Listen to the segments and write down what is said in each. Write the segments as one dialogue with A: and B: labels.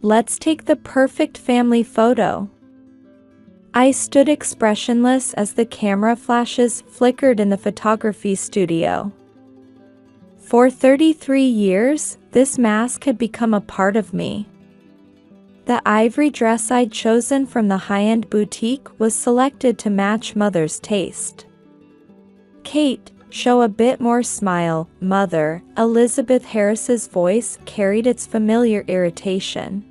A: let's take the perfect family photo." I stood expressionless as the camera flashes flickered in the photography studio. For 33 years, this mask had become a part of me. The ivory dress I'd chosen from the high-end boutique was selected to match Mother's taste. "Kate, show a bit more smile, Mother." Elizabeth Harris's voice carried its familiar irritation.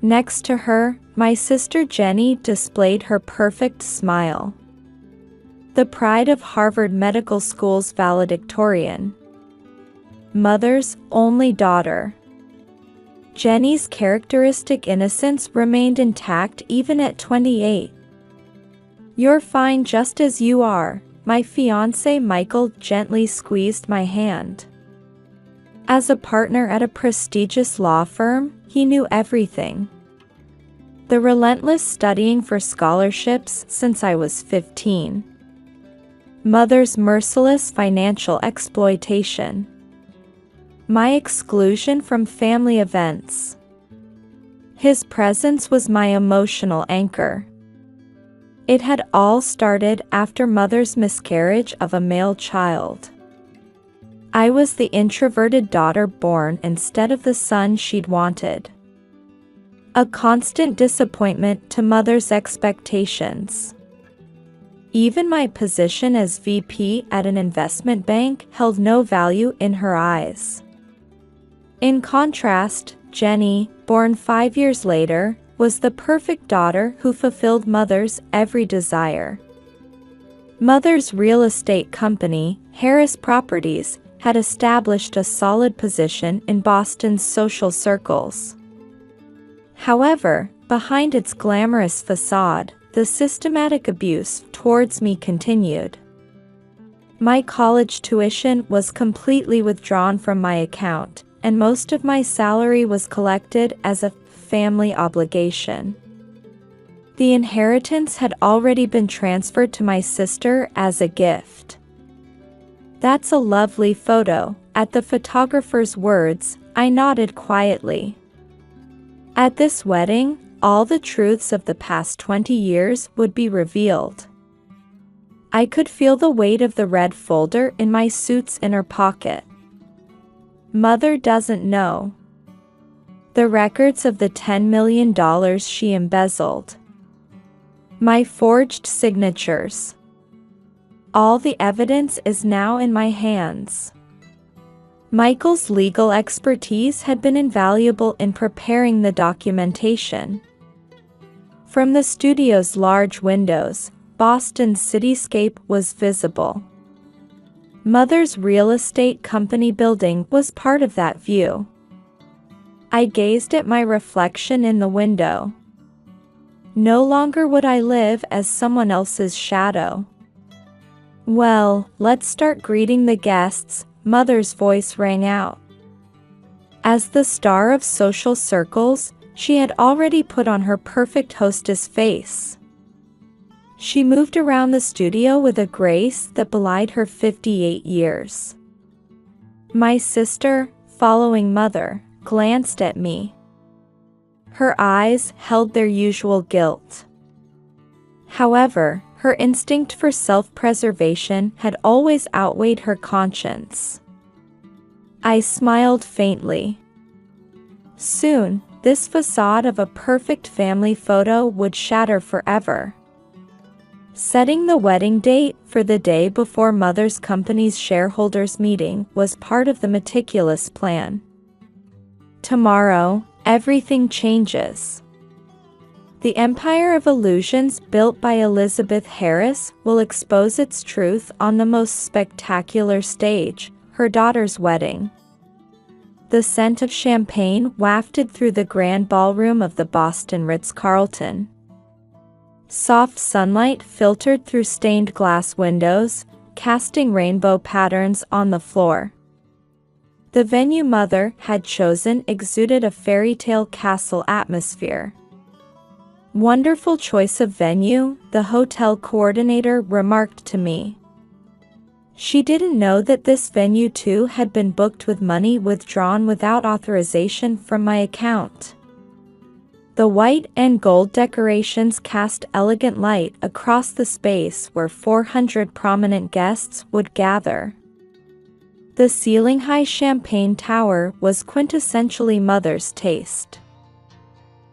A: Next to her, my sister Jenny displayed her perfect smile. The pride of Harvard Medical School's valedictorian. Mother's only daughter. Jenny's characteristic innocence remained intact even at 28. "You're fine just as you are." My fiancé Michael gently squeezed my hand. As a partner at a prestigious law firm, he knew everything. The relentless studying for scholarships since I was 15. Mother's merciless financial exploitation. My exclusion from family events. His presence was my emotional anchor. It had all started after Mother's miscarriage of a male child. I was the introverted daughter born instead of the son she'd wanted. A constant disappointment to Mother's expectations. Even my position as VP at an investment bank held no value in her eyes. In contrast, Jenny, born 5 years later, was the perfect daughter who fulfilled Mother's every desire. Mother's real estate company, Harris Properties, had established a solid position in Boston's social circles. However, behind its glamorous facade, the systematic abuse towards me continued. My college tuition was completely withdrawn from my account, and most of my salary was collected as a family obligation. The inheritance had already been transferred to my sister as a gift. "That's a lovely photo." At the photographer's words, I nodded quietly. At this wedding, all the truths of the past 20 years would be revealed. I could feel the weight of the red folder in my suit's inner pocket. Mother doesn't know. The records of the $10 million she embezzled. My forged signatures. All the evidence is now in my hands. Michael's legal expertise had been invaluable in preparing the documentation. From the studio's large windows, Boston's cityscape was visible. Mother's real estate company building was part of that view. I gazed at my reflection in the window. No longer would I live as someone else's shadow. "Well, let's start greeting the guests," Mother's voice rang out. As the star of social circles, she had already put on her perfect hostess face. She moved around the studio with a grace that belied her 58 years. My sister, following Mother, glanced at me. Her eyes held their usual guilt. However, her instinct for self-preservation had always outweighed her conscience. I smiled faintly. Soon, this facade of a perfect family photo would shatter forever. Setting the wedding date for the day before Mother's company's shareholders' meeting was part of the meticulous plan. Tomorrow, everything changes. The empire of illusions built by Elizabeth Harris will expose its truth on the most spectacular stage, her daughter's wedding. The scent of champagne wafted through the grand ballroom of the Boston Ritz-Carlton. Soft sunlight filtered through stained glass windows, casting rainbow patterns on the floor. The venue Mother had chosen exuded a fairy tale castle atmosphere. "Wonderful choice of venue," the hotel coordinator remarked to me. She didn't know that this venue too had been booked with money withdrawn without authorization from my account. The white and gold decorations cast elegant light across the space where 400 prominent guests would gather. The ceiling-high champagne tower was quintessentially Mother's taste.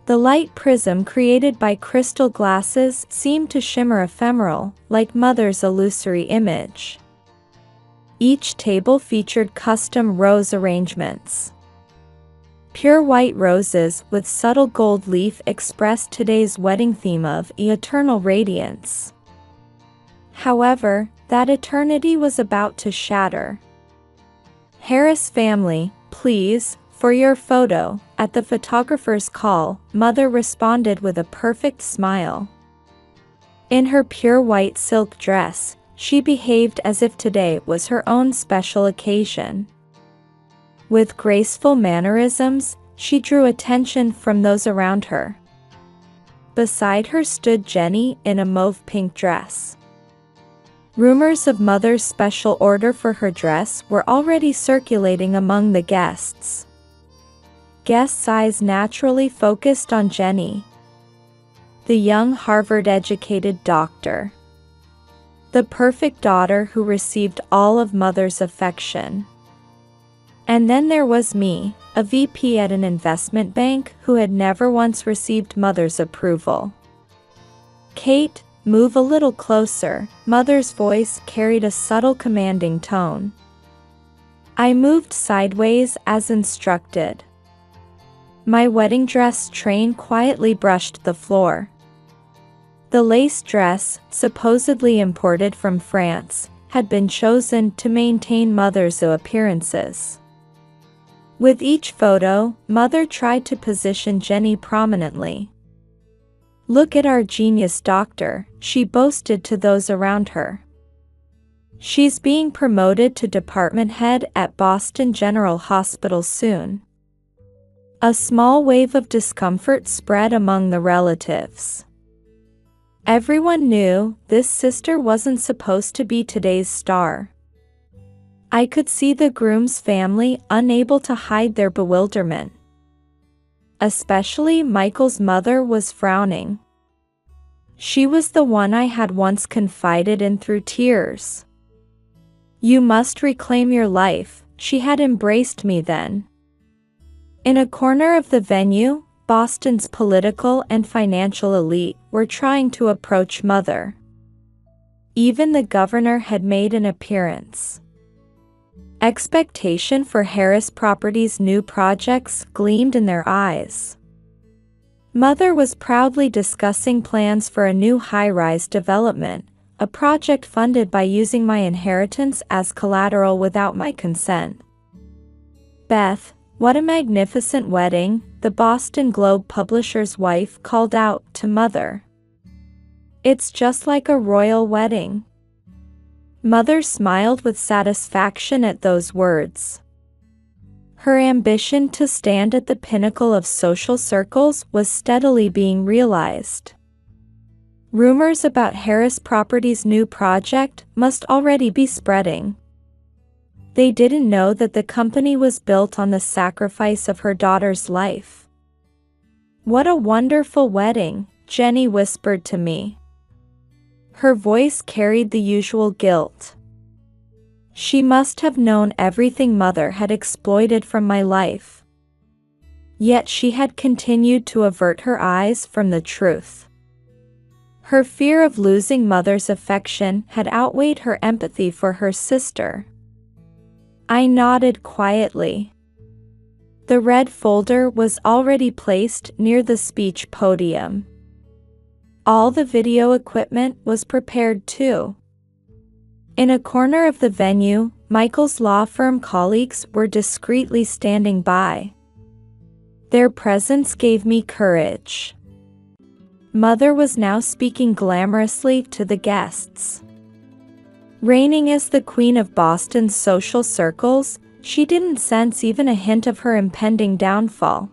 A: The light prism created by crystal glasses seemed to shimmer ephemeral, like Mother's illusory image. Each table featured custom rose arrangements. Pure white roses with subtle gold leaf expressed today's wedding theme of eternal radiance. However, that eternity was about to shatter. "Harris family, please, for your photo." At the photographer's call, Mother responded with a perfect smile. In her pure white silk dress, she behaved as if today was her own special occasion. With graceful mannerisms, she drew attention from those around her. Beside her stood Jenny in a mauve-pink dress. Rumors of Mother's special order for her dress were already circulating among the guests. Guests' eyes naturally focused on Jenny, the young Harvard-educated doctor, the perfect daughter who received all of Mother's affection. And then there was me, a VP at an investment bank who had never once received Mother's approval. "Kate, move a little closer." Mother's voice carried a subtle commanding tone. I moved sideways as instructed. My wedding dress train quietly brushed the floor. The lace dress, supposedly imported from France, had been chosen to maintain Mother's appearances. With each photo, Mother tried to position Jenny prominently. "Look at our genius doctor," she boasted to those around her. "She's being promoted to department head at Boston General Hospital soon." A small wave of discomfort spread among the relatives. Everyone knew this sister wasn't supposed to be today's star. I could see the groom's family unable to hide their bewilderment. Especially Michael's mother was frowning. She was the one I had once confided in through tears. "You must reclaim your life," she had embraced me then. In a corner of the venue, Boston's political and financial elite were trying to approach Mother. Even the governor had made an appearance. Expectation for Harris Properties' new projects gleamed in their eyes. Mother was proudly discussing plans for a new high-rise development, a project funded by using my inheritance as collateral without my consent. "Beth, what a magnificent wedding," the Boston Globe publisher's wife called out to Mother. "It's just like a royal wedding." Mother smiled with satisfaction at those words. Her ambition to stand at the pinnacle of social circles was steadily being realized. Rumors about Harris Properties' new project must already be spreading. They didn't know that the company was built on the sacrifice of her daughter's life. "What a wonderful wedding," Jenny whispered to me. Her voice carried the usual guilt. She must have known everything Mother had exploited from my life. Yet she had continued to avert her eyes from the truth. Her fear of losing Mother's affection had outweighed her empathy for her sister. I nodded quietly. The red folder was already placed near the speech podium. All the video equipment was prepared too. In a corner of the venue, Michael's law firm colleagues were discreetly standing by. Their presence gave me courage. Mother was now speaking glamorously to the guests. Reigning as the queen of Boston's social circles, she didn't sense even a hint of her impending downfall.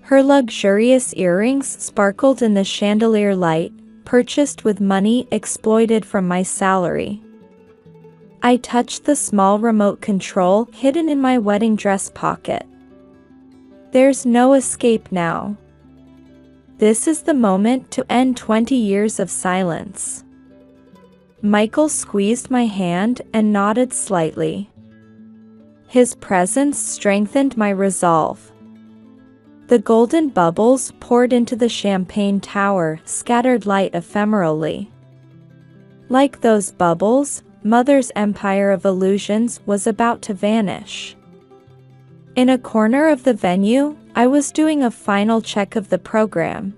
A: Her luxurious earrings sparkled in the chandelier light, purchased with money exploited from my salary. I touched the small remote control hidden in my wedding dress pocket. "There's no escape now." This is the moment to end 20 years of silence. Michael squeezed my hand and nodded slightly. His presence strengthened my resolve. The golden bubbles poured into the champagne tower, scattered light ephemerally. Like those bubbles, Mother's empire of illusions was about to vanish. In a corner of the venue, I was doing a final check of the program.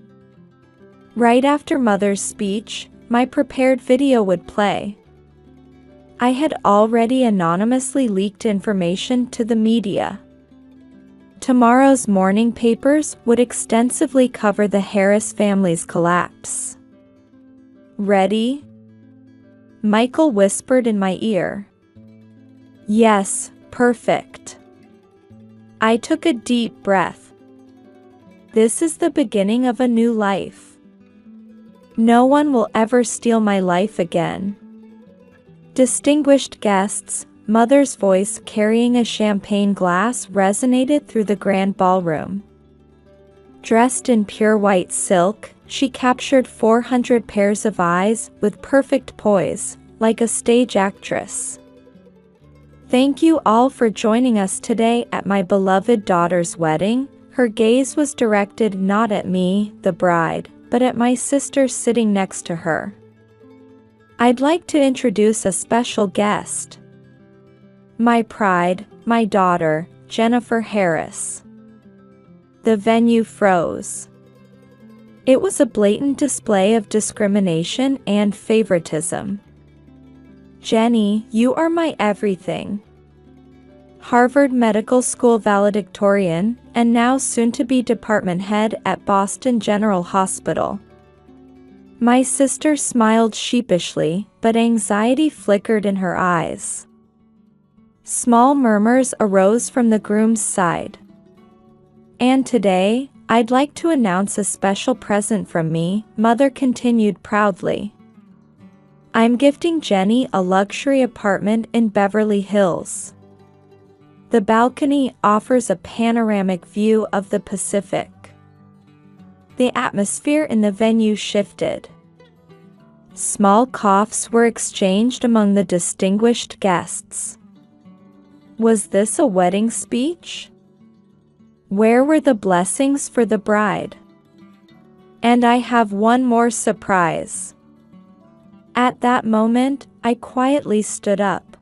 A: Right after Mother's speech, my prepared video would play. I had already anonymously leaked information to the media. Tomorrow's morning papers would extensively cover the Harris family's collapse. "Ready?" Michael whispered in my ear. "Yes, perfect." I took a deep breath. This is the beginning of a new life. No one will ever steal my life again. Distinguished guests, Mother's voice carrying a champagne glass resonated through the grand ballroom. Dressed in pure white silk, she captured 400 pairs of eyes with perfect poise, like a stage actress. "Thank you all for joining us today at my beloved daughter's wedding." Her gaze was directed not at me, the bride, but at my sister sitting next to her. "I'd like to introduce a special guest. My pride, my daughter, Jennifer Harris." The venue froze. It was a blatant display of discrimination and favoritism. "Jenny, you are my everything." Harvard Medical School valedictorian, and now soon-to-be department head at Boston General Hospital. My sister smiled sheepishly, but anxiety flickered in her eyes. Small murmurs arose from the groom's side. "And today, I'd like to announce a special present from me," Mother continued proudly. "I'm gifting Jenny a luxury apartment in Beverly Hills. The balcony offers a panoramic view of the Pacific." The atmosphere in the venue shifted. Small coughs were exchanged among the distinguished guests. Was this a wedding speech? Where were the blessings for the bride? "And I have one more surprise." At that moment, I quietly stood up.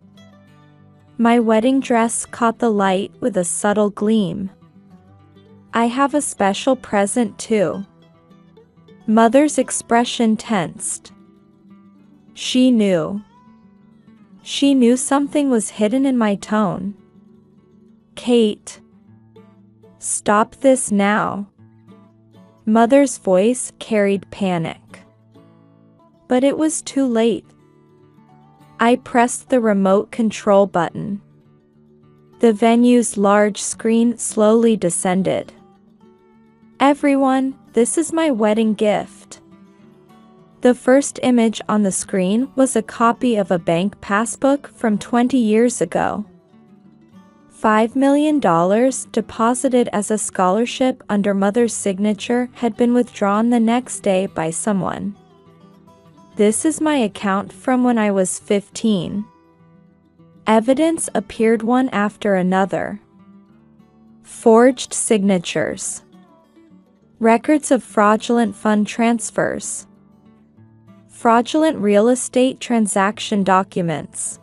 A: My wedding dress caught the light with a subtle gleam. "I have a special present too." Mother's expression tensed. She knew. She knew something was hidden in my tone. "Kate, stop this now." Mother's voice carried panic. But it was too late. I pressed the remote control button. The venue's large screen slowly descended. "Everyone, this is my wedding gift." The first image on the screen was a copy of a bank passbook from 20 years ago. $5 million deposited as a scholarship under Mother's signature had been withdrawn the next day by someone. "This is my account from when I was 15. Evidence appeared one after another. Forged signatures. Records of fraudulent fund transfers. Fraudulent real estate transaction documents.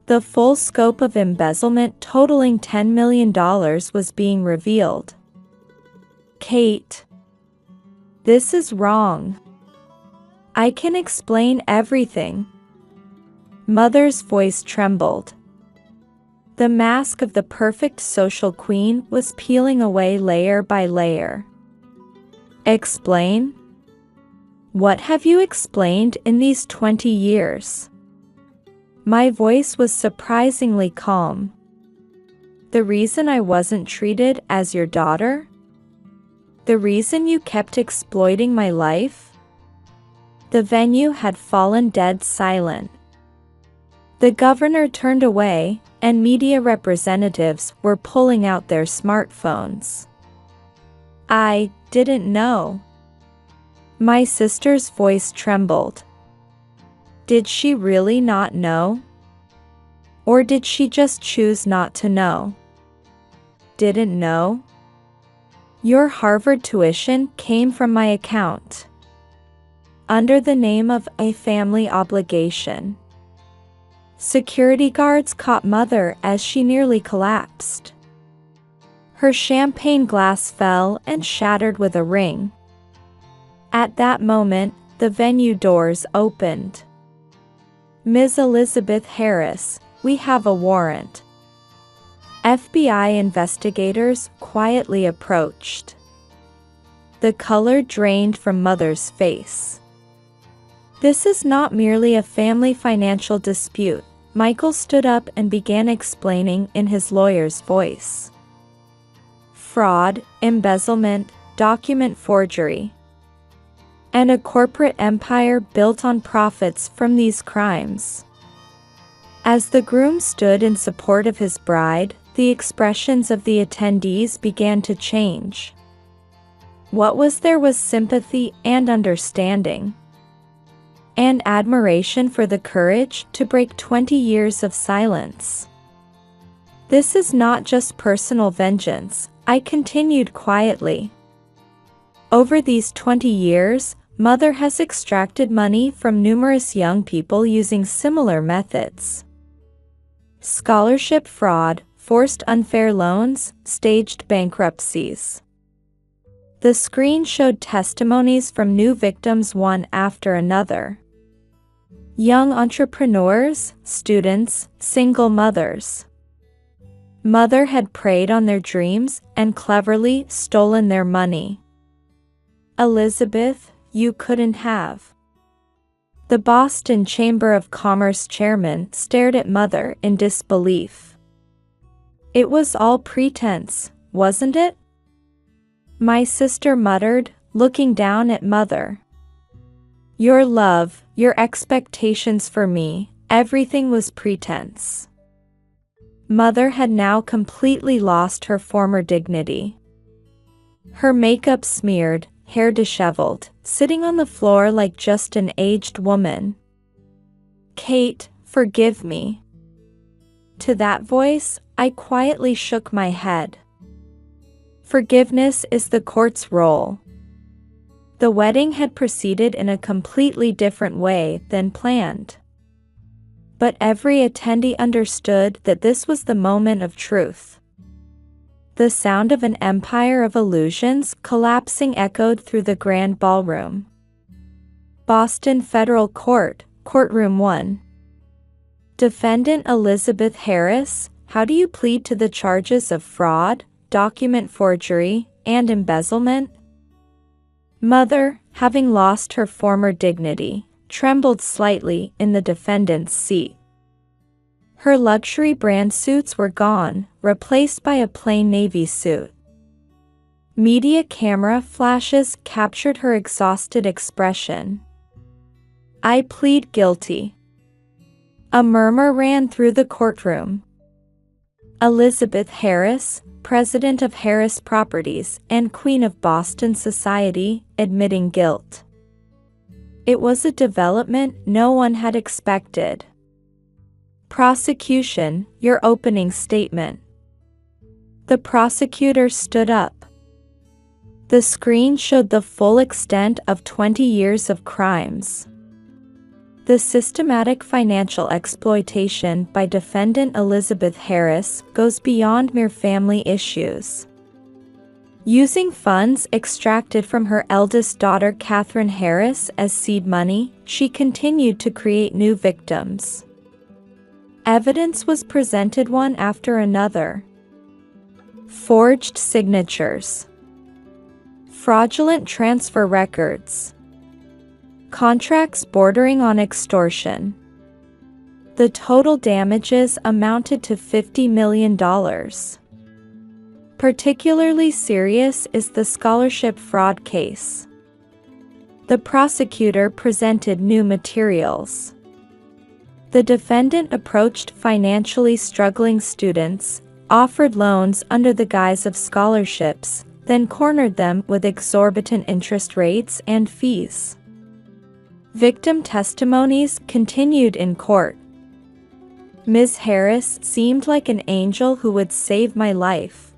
A: The full scope of embezzlement totaling $10 million was being revealed. "Kate, this is wrong. I can explain everything." Mother's voice trembled. The mask of the perfect social queen was peeling away layer by layer. "Explain? What have you explained in these 20 years?" My voice was surprisingly calm. "The reason I wasn't treated as your daughter? The reason you kept exploiting my life?" The venue had fallen dead silent. The governor turned away, and media representatives were pulling out their smartphones. I didn't know. My sister's voice trembled. Did she really not know? Or did she just choose not to know? Didn't know? Your Harvard tuition came from my account, under the name of a family obligation. Security guards caught Mother as she nearly collapsed. Her champagne glass fell and shattered with a ring. At that moment, the venue doors opened. Ms. Elizabeth Harris, we have a warrant. FBI investigators quietly approached. The color drained from Mother's face. This is not merely a family financial dispute. Michael stood up and began explaining in his lawyer's voice. Fraud, embezzlement, document forgery, and a corporate empire built on profits from these crimes. As the groom stood in support of his bride, the expressions of the attendees began to change. What was there was sympathy and understanding, and admiration for the courage to break 20 years of silence. This is not just personal vengeance, I continued quietly. Over these 20 years, Mother has extracted money from numerous young people using similar methods. Scholarship fraud, forced unfair loans, staged bankruptcies. The screen showed testimonies from new victims one after another. Young entrepreneurs, students, single mothers. Mother had preyed on their dreams and cleverly stolen their money. Elizabeth, you couldn't have. The Boston Chamber of Commerce chairman stared at Mother in disbelief. It was all pretense, wasn't it? My sister muttered, looking down at Mother. Your love, your expectations for me, everything was pretense. Mother had now completely lost her former dignity. Her makeup smeared, hair disheveled, sitting on the floor like just an aged woman. Kate, forgive me. To that voice, I quietly shook my head. Forgiveness is the court's role. The wedding had proceeded in a completely different way than planned. But every attendee understood that this was the moment of truth. The sound of an empire of illusions collapsing echoed through the grand ballroom. Boston Federal Court, Courtroom 1. Defendant Elizabeth Harris, how do you plead to the charges of fraud, document forgery, and embezzlement? Mother, having lost her former dignity, trembled slightly in the defendant's seat. Her luxury brand suits were gone, replaced by a plain navy suit. Media camera flashes captured her exhausted expression. I plead guilty. A murmur ran through the courtroom. Elizabeth Harris, president of Harris Properties and Queen of Boston Society, admitting guilt. It was a development no one had expected. Prosecution, your opening statement. The prosecutor stood up. The screen showed the full extent of 20 years of crimes. The systematic financial exploitation by defendant Elizabeth Harris goes beyond mere family issues. Using funds extracted from her eldest daughter Catherine Harris as seed money, she continued to create new victims. Evidence was presented one after another. Forged signatures. Fraudulent transfer records. Contracts bordering on extortion. The total damages amounted to $50 million. Particularly serious is the scholarship fraud case. The prosecutor presented new materials. The defendant approached financially struggling students, offered loans under the guise of scholarships, then cornered them with exorbitant interest rates and fees. Victim testimonies continued in court. Ms. Harris seemed like an angel who would save my life.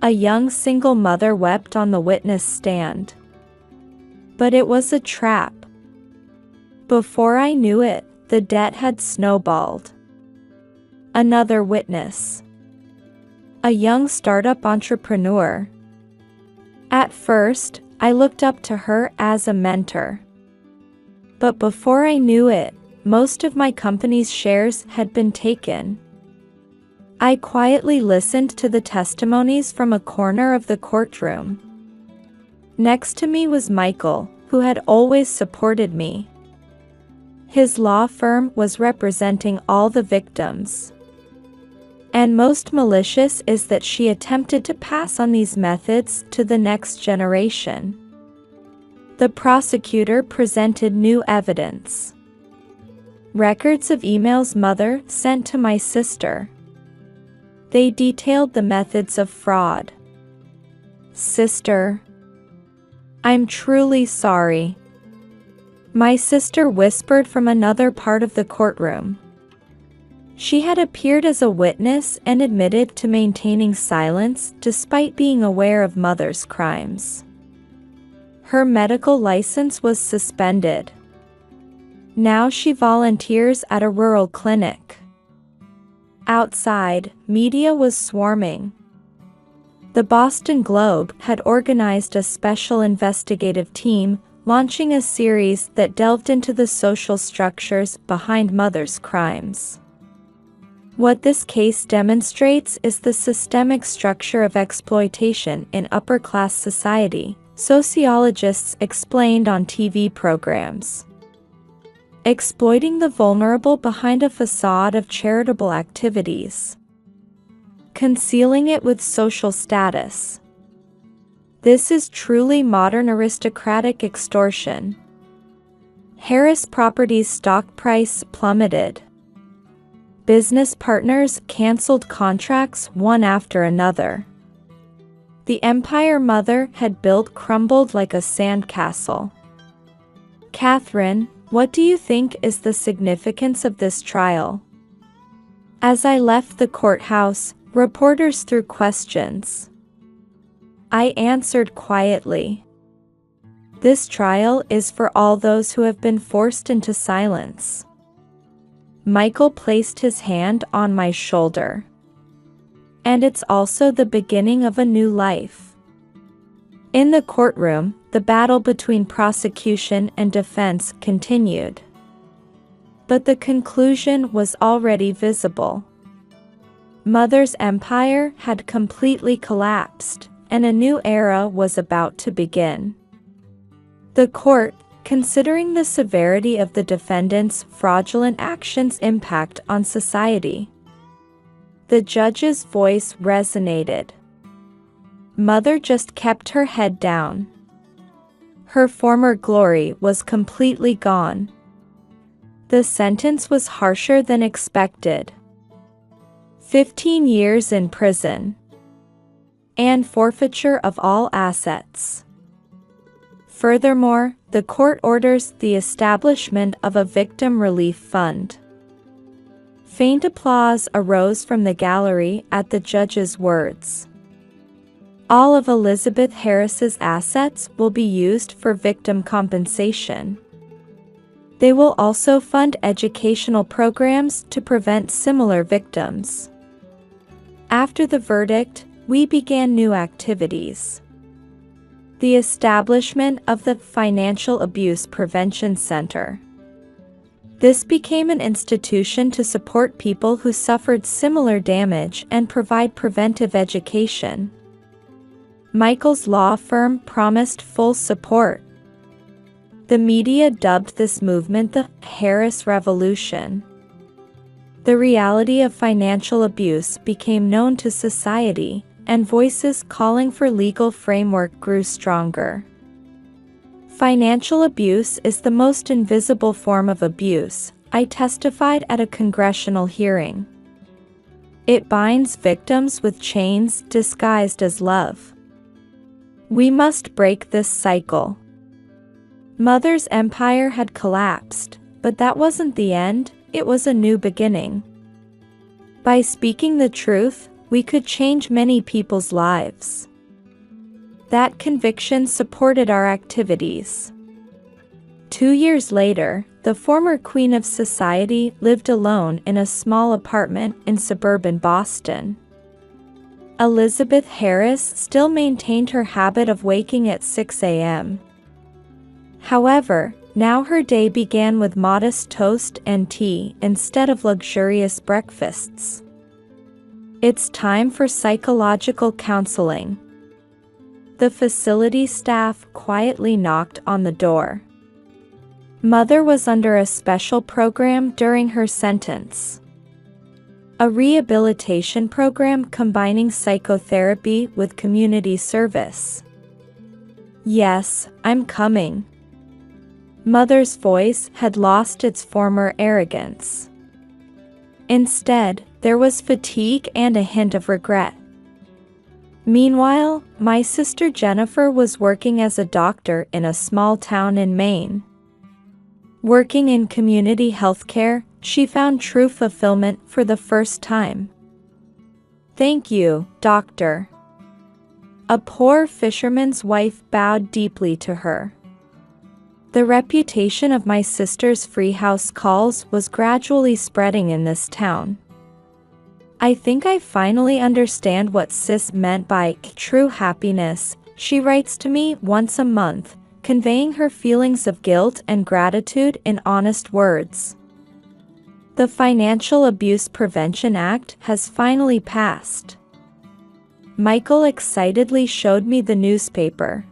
A: A young single mother wept on the witness stand. But it was a trap. Before I knew it, the debt had snowballed. Another witness. A young startup entrepreneur. At first, I looked up to her as a mentor. But before I knew it, most of my company's shares had been taken. I quietly listened to the testimonies from a corner of the courtroom. Next to me was Michael, who had always supported me. His law firm was representing all the victims. And most malicious is that she attempted to pass on these methods to the next generation. The prosecutor presented new evidence. Records of emails mother sent to my sister. They detailed the methods of fraud. Sister, I'm truly sorry. My sister whispered from another part of the courtroom. She had appeared as a witness and admitted to maintaining silence despite being aware of mother's crimes. Her medical license was suspended. Now she volunteers at a rural clinic. Outside, media was swarming. The Boston Globe had organized a special investigative team, launching a series that delved into the social structures behind mother's crimes. What this case demonstrates is the systemic structure of exploitation in upper-class society, sociologists explained on TV programs. Exploiting the vulnerable behind a facade of charitable activities. Concealing it with social status. This is truly modern aristocratic extortion. Harris Properties stock price plummeted. Business partners canceled contracts one after another. The empire mother had built crumbled like a sandcastle. Catherine, what do you think is the significance of this trial? As I left the courthouse, reporters threw questions. I answered quietly. This trial is for all those who have been forced into silence. Michael placed his hand on my shoulder. And it's also the beginning of a new life. In the courtroom, the battle between prosecution and defense continued. But the conclusion was already visible. Mother's empire had completely collapsed, and a new era was about to begin. The court, considering the severity of the defendant's fraudulent actions' impact on society. The judge's voice resonated. Mother just kept her head down. Her former glory was completely gone. The sentence was harsher than expected. 15 years in prison. And forfeiture of all assets. Furthermore, the court orders the establishment of a victim relief fund. Faint applause arose from the gallery at the judge's words. All of Elizabeth Harris's assets will be used for victim compensation. They will also fund educational programs to prevent similar victims. After the verdict, we began new activities. The establishment of the Financial Abuse Prevention Center. This became an institution to support people who suffered similar damage and provide preventive education. Michael's law firm promised full support. The media dubbed this movement the Harris Revolution. The reality of financial abuse became known to society, and voices calling for legal framework grew stronger. Financial abuse is the most invisible form of abuse, I testified at a congressional hearing. It binds victims with chains disguised as love. We must break this cycle. Mother's empire had collapsed, but that wasn't the end, it was a new beginning. By speaking the truth, we could change many people's lives. That conviction supported our activities. 2 years later, the former Queen of Society lived alone in a small apartment in suburban Boston. Elizabeth Harris still maintained her habit of waking at 6 a.m. However, now her day began with modest toast and tea instead of luxurious breakfasts. It's time for psychological counseling. The facility staff quietly knocked on the door. Mother was under a special program during her sentence. A rehabilitation program combining psychotherapy with community service. Yes, I'm coming. Mother's voice had lost its former arrogance. Instead, there was fatigue and a hint of regret. Meanwhile, my sister Jennifer was working as a doctor in a small town in Maine. Working in community healthcare, she found true fulfillment for the first time. Thank you, doctor. A poor fisherman's wife bowed deeply to her. The reputation of my sister's free house calls was gradually spreading in this town. I think I finally understand what Sis meant by true happiness, she writes to me once a month, conveying her feelings of guilt and gratitude in honest words. The Financial Abuse Prevention Act has finally passed. Michael excitedly showed me the newspaper.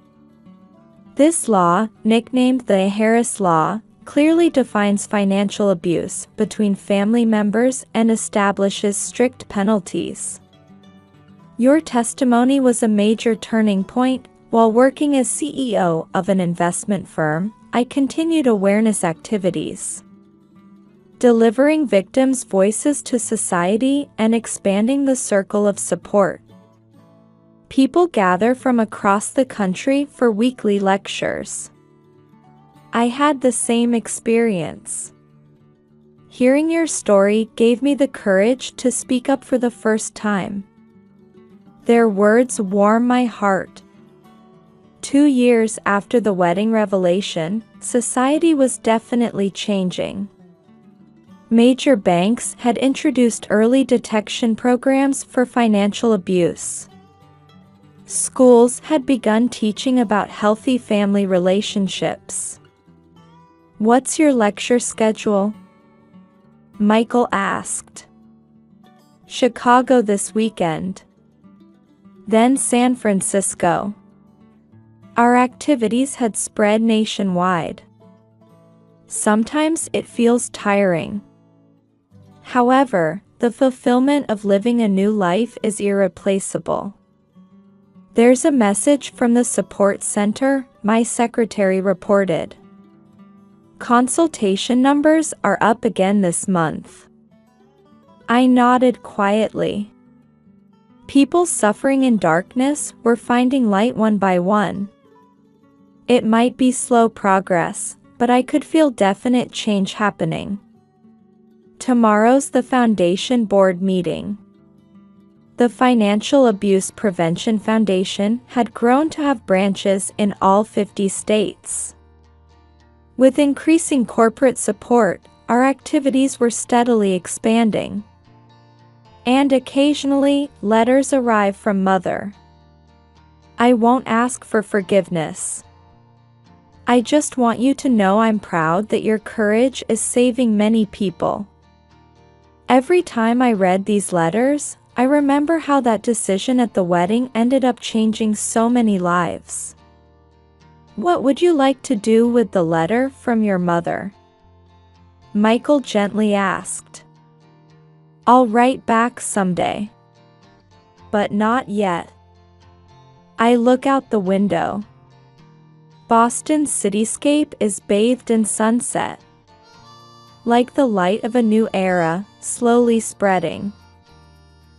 A: This law, nicknamed the Harris Law, clearly defines financial abuse between family members and establishes strict penalties. Your testimony was a major turning point. While working as CEO of an investment firm, I continued awareness activities, delivering victims' voices to society and expanding the circle of support. People gather from across the country for weekly lectures. I had the same experience. Hearing your story gave me the courage to speak up for the first time. Their words warm my heart. 2 years after the wedding revelation, society was definitely changing. Major banks had introduced early detection programs for financial abuse. Schools had begun teaching about healthy family relationships. What's your lecture schedule? Michael asked. Chicago this weekend. Then San Francisco. Our activities had spread nationwide. Sometimes it feels tiring. However, the fulfillment of living a new life is irreplaceable. There's a message from the support center, my secretary reported. Consultation numbers are up again this month. I nodded quietly. People suffering in darkness were finding light one by one. It might be slow progress, but I could feel definite change happening. Tomorrow's the Foundation Board meeting. The Financial Abuse Prevention Foundation had grown to have branches in all 50 states. With increasing corporate support, our activities were steadily expanding. And occasionally, letters arrive from Mother. I won't ask for forgiveness. I just want you to know I'm proud that your courage is saving many people. Every time I read these letters, I remember how that decision at the wedding ended up changing so many lives. What would you like to do with the letter from your mother? Michael gently asked. I'll write back someday. But not yet. I look out the window. Boston's cityscape is bathed in sunset. Like the light of a new era, slowly spreading.